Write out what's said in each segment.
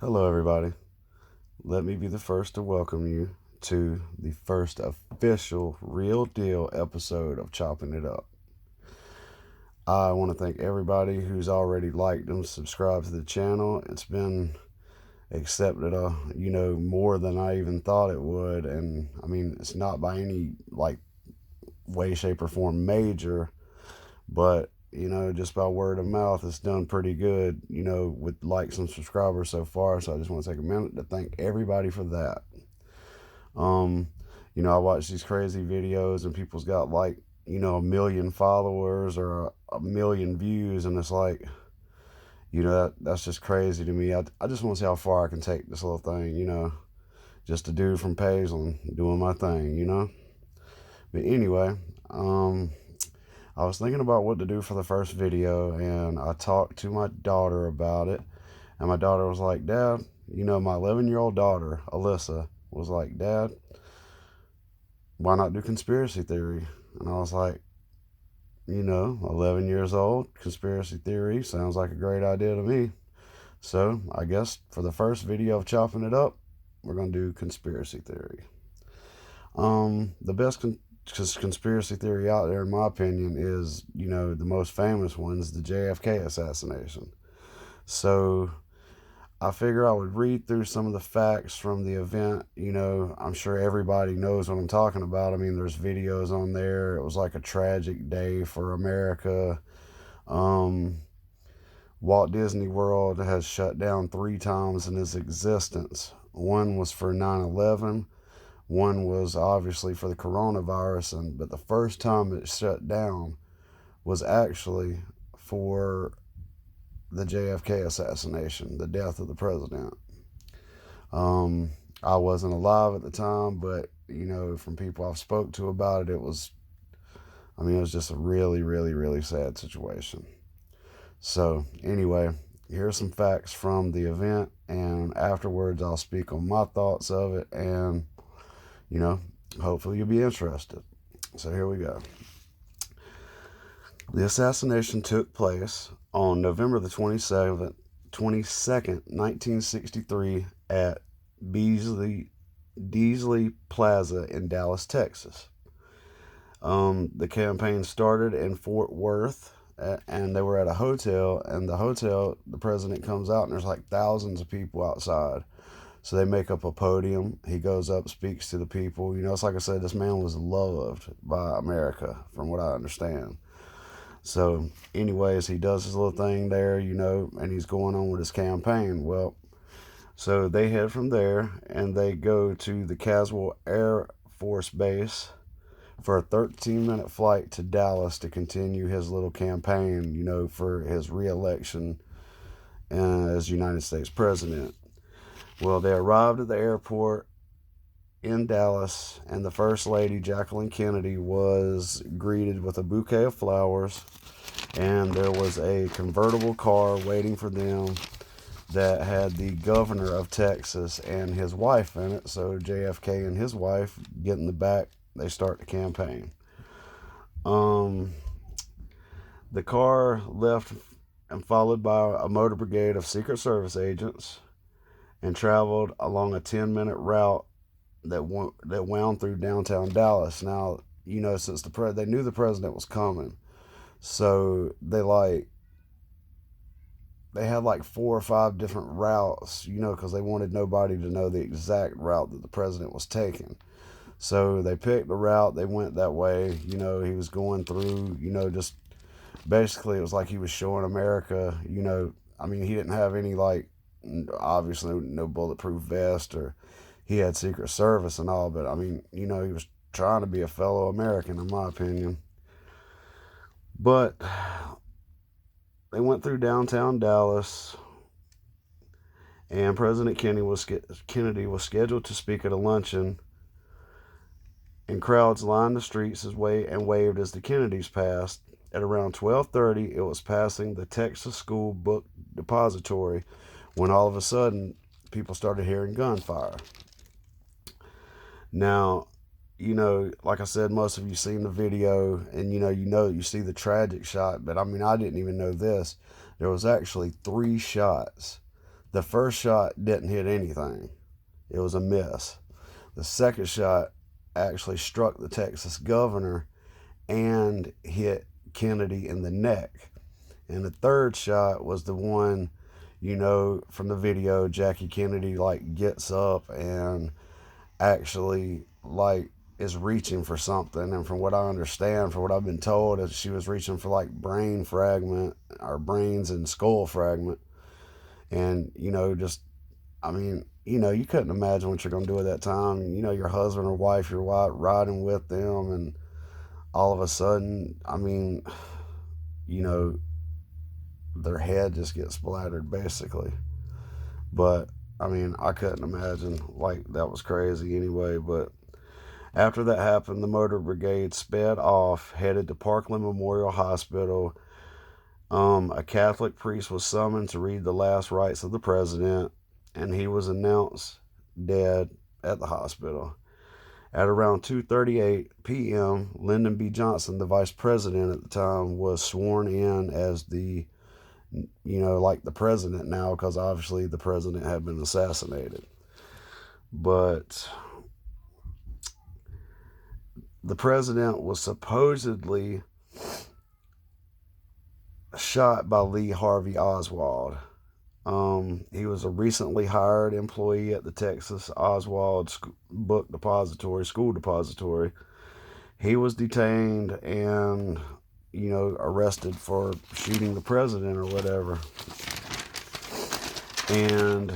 Hello, everybody. Let me be the first to welcome you to the first official real deal episode of Chopping It Up. I want to thank everybody who's already liked and subscribed to the channel. It's been accepted, more than I even thought it would. And I mean, it's not by any way, shape, or form major, but just by word of mouth, it's done pretty good, with likes and subscribers so far. So I just want to take a minute to thank everybody for that. Um, I watch these crazy videos and people's got a million followers or a million views, and it's like, that's just crazy to me. I just want to see how far I can take this little thing, just a dude from Paisley doing my thing. But anyway, I was thinking about what to do for the first video, and I talked to my daughter about it, and my daughter was like, Dad, my 11-year-old daughter, Alyssa, was like, Dad, why not do conspiracy theory? And I was like, 11 years old, conspiracy theory sounds like a great idea to me. So I guess for the first video of Chopping It Up, we're going to do conspiracy theory. The best conspiracy theory out there, in my opinion, is, the most famous one is the JFK assassination. So I figure I would read through some of the facts from the event. I'm sure everybody knows what I'm talking about. I mean, there's videos on there. It was like a tragic day for America. Walt Disney World has shut down 3 times in its existence. One was for 9/11. One was obviously for the coronavirus, but the first time it shut down was actually for the JFK assassination, the death of the president. I wasn't alive at the time, but from people I've spoke to about it, it was just a really, really, really sad situation. So anyway, here's some facts from the event, and afterwards I'll speak on my thoughts of it, and hopefully you'll be interested. So here we go. The assassination took place on November the 22nd, 1963 at Deasley Plaza in Dallas, Texas. The campaign started in Fort Worth, and they were at a hotel, and the president comes out, and there's like thousands of people outside. So they make up a podium. He goes up, speaks to the people. It's like I said, this man was loved by America, from what I understand. So, anyways, he does his little thing there, and he's going on with his campaign. Well, so they head from there, and they go to the Caswell Air Force Base for a 13-minute flight to Dallas to continue his little campaign, for his reelection as United States president. Well, they arrived at the airport in Dallas, and the First Lady, Jacqueline Kennedy, was greeted with a bouquet of flowers, and there was a convertible car waiting for them that had the governor of Texas and his wife in it. So JFK and his wife get in the back. They start the campaign. The car left and followed by a motor brigade of Secret Service agents, and traveled along a 10-minute route that wound through downtown Dallas. Now, since they knew the president was coming, so they had like 4 or 5 different routes, because they wanted nobody to know the exact route that the president was taking. So they picked the route. They went that way. He was going through. Just basically it was like he was showing America. He didn't have any obviously no bulletproof vest, or he had Secret Service and all, but he was trying to be a fellow American, in my opinion. But they went through downtown Dallas, and President Kennedy was scheduled to speak at a luncheon, and crowds lined the streets and waved as the Kennedys passed. At around 12:30, it was passing the Texas School Book Depository when all of a sudden people started hearing gunfire. Now, like I said, most of you seen the video, and you see the tragic shot, but I didn't even know this. There was actually 3 shots The first shot didn't hit anything. It was a miss. The second shot actually struck the Texas governor and hit Kennedy in the neck. And the third shot was the one, from the video, Jackie Kennedy like gets up and actually like is reaching for something. And from what I understand, from what I've been told, is she was reaching for like brain fragment or brains and skull fragment. And, just, I mean, you couldn't imagine what you're going to do at that time. Your husband or wife, you're riding with them, and all of a sudden, I mean, you know, their head just gets splattered basically. But I mean, I couldn't imagine. Like, that was crazy anyway. But after that happened, the motor brigade sped off, headed to Parkland Memorial Hospital. A Catholic priest was summoned to read the last rites of the president, and he was announced dead at the hospital. At around 2:38 p.m., Lyndon B. Johnson, the vice president at the time, was sworn in as the president now, because obviously the president had been assassinated. But the president was supposedly shot by Lee Harvey Oswald. He was a recently hired employee at the Texas Oswald School Depository. He was detained and, arrested for shooting the president or whatever. And,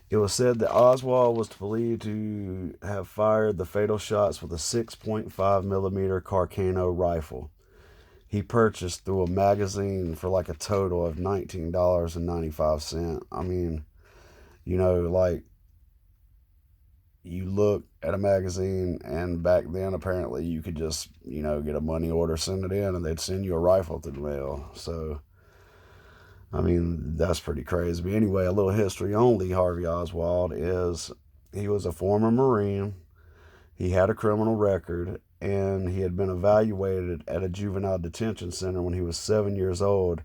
it was said that Oswald was believed to have fired the fatal shots with a 6.5 millimeter Carcano rifle. He purchased through a magazine for like a total of $19.95. I mean, you look at a magazine, and back then apparently you could just, get a money order, send it in, and they'd send you a rifle through the mail. So, I mean, that's pretty crazy. But anyway, a little history on Lee Harvey Oswald is he was a former Marine. He had a criminal record, and he had been evaluated at a juvenile detention center when he was 7 years old,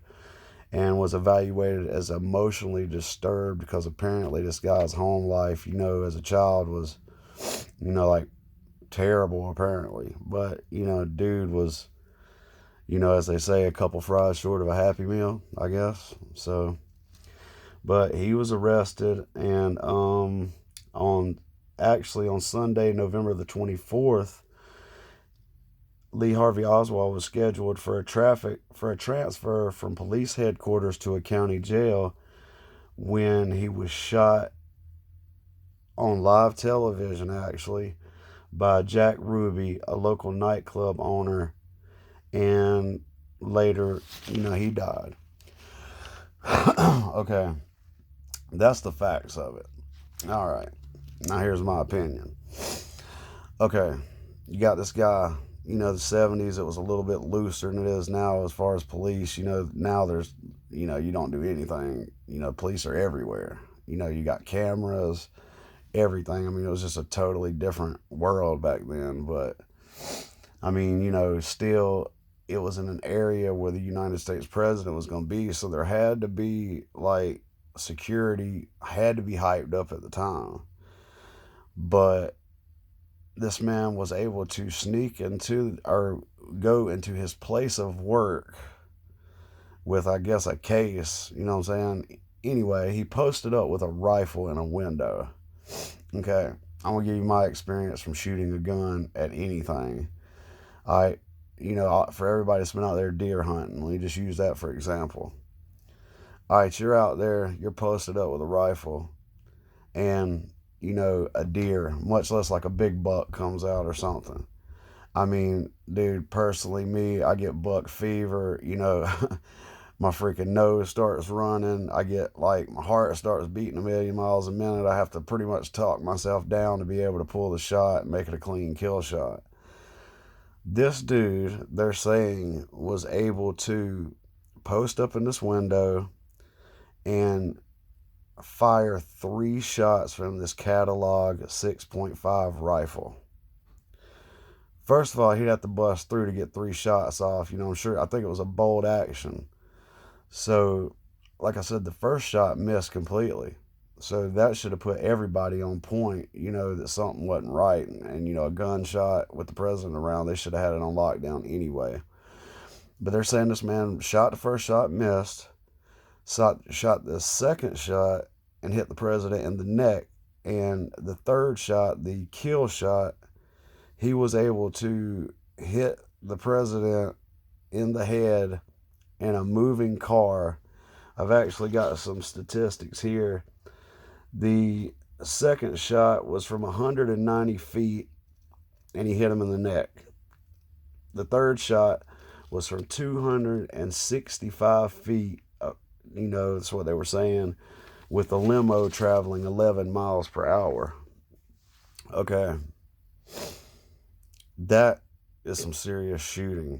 and was evaluated as emotionally disturbed because apparently this guy's home life, as a child was, like terrible apparently. But, dude was, as they say, a couple fries short of a Happy Meal, I guess. So, but he was arrested, and on Sunday, November the 24th, Lee Harvey Oswald was scheduled for a transfer from police headquarters to a county jail when he was shot on live television, actually, by Jack Ruby, a local nightclub owner, and later, he died. Okay, that's the facts of it. All right, now here's my opinion. Okay, you got this guy. The 70s, it was a little bit looser than it is now as far as police. Now there's, you don't do anything. Police are everywhere. You got cameras, everything. I mean, it was just a totally different world back then. But, I mean, still, it was in an area where the United States president was going to be. So there had to be, like, security had to be hyped up at the time. But this man was able to sneak into or go into his place of work with, I guess, a case, you know what I'm saying? Anyway, he posted up with a rifle in a window. Okay, I'm going to give you my experience from shooting a gun at anything. For everybody that's been out there deer hunting, let me just use that for example. All right, you're out there, you're posted up with a rifle, and a deer, much less like a big buck, comes out or something. I mean, dude, personally, me, I get buck fever, my freaking nose starts running. I get, like, my heart starts beating a million miles a minute. I have to pretty much talk myself down to be able to pull the shot and make it a clean kill shot. This dude, they're saying, was able to post up in this window and fire 3 shots from this catalog 6.5 rifle. First of all, he'd have to bust through to get 3 shots off. I'm sure, I think it was a bold action. So, like I said, the first shot missed completely. So that should have put everybody on point, that something wasn't right. And a gunshot with the president around, they should have had it on lockdown anyway. But they're saying this man shot the first shot, missed, shot the second shot, and hit the president in the neck. And the third shot, the kill shot, he was able to hit the president in the head in a moving car. I've actually got some statistics here. The second shot was from 190 feet, and he hit him in the neck. The third shot was from 265 feet. That's what they were saying, with a limo traveling 11 miles per hour. Okay. That is some serious shooting,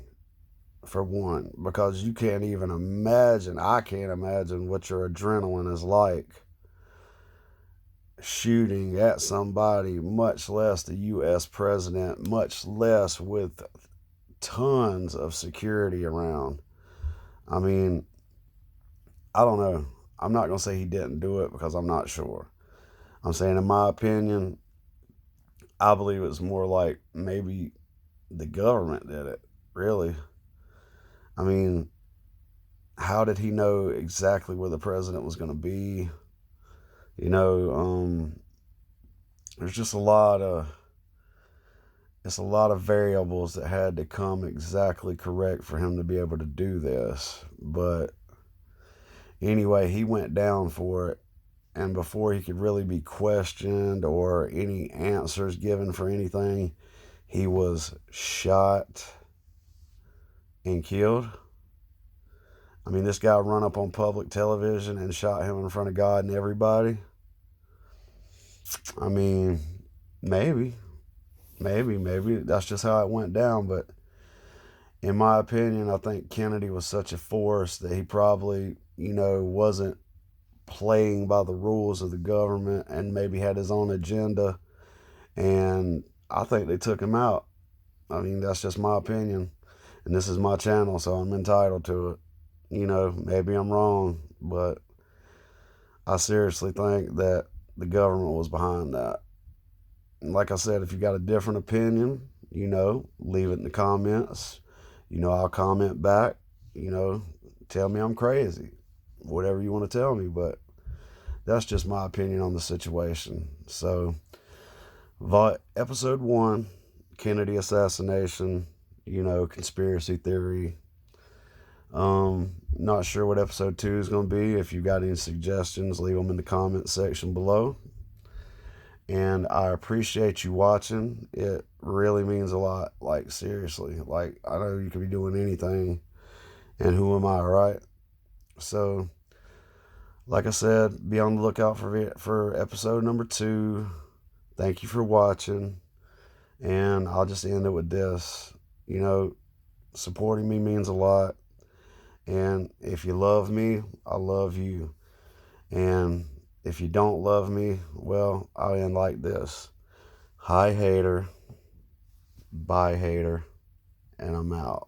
for one, because you can't even imagine, I can't imagine what your adrenaline is like shooting at somebody, much less the U.S. president, much less with tons of security around. I mean, I don't know. I'm not going to say he didn't do it because I'm not sure. I'm saying, in my opinion, I believe it's more like maybe the government did it, really. I mean, how did he know exactly where the president was going to be? There's just a lot of variables that had to come exactly correct for him to be able to do this. But anyway, he went down for it. And before he could really be questioned or any answers given for anything, he was shot and killed. I mean, this guy run up on public television and shot him in front of God and everybody. I mean, maybe that's just how it went down. But in my opinion, I think Kennedy was such a force that he probably, wasn't playing by the rules of the government and maybe had his own agenda. And I think they took him out. I mean, that's just my opinion. And this is my channel, so I'm entitled to it. Maybe I'm wrong, but I seriously think that the government was behind that. And like I said, if you got a different opinion, leave it in the comments. I'll comment back. Tell me I'm crazy. Whatever you want to tell me, but that's just my opinion on the situation. So, episode 1, Kennedy assassination, conspiracy theory. Not sure what episode 2 is going to be. If you got any suggestions, leave them in the comment section below. And I appreciate you watching. It really means a lot. Like, seriously. Like, I know you could be doing anything, and who am I, right? So, like I said, be on the lookout for episode number 2. Thank you for watching. And I'll just end it with this. Supporting me means a lot. And if you love me, I love you. And if you don't love me, well, I'll end like this. Hi, hater. Bye, hater. And I'm out.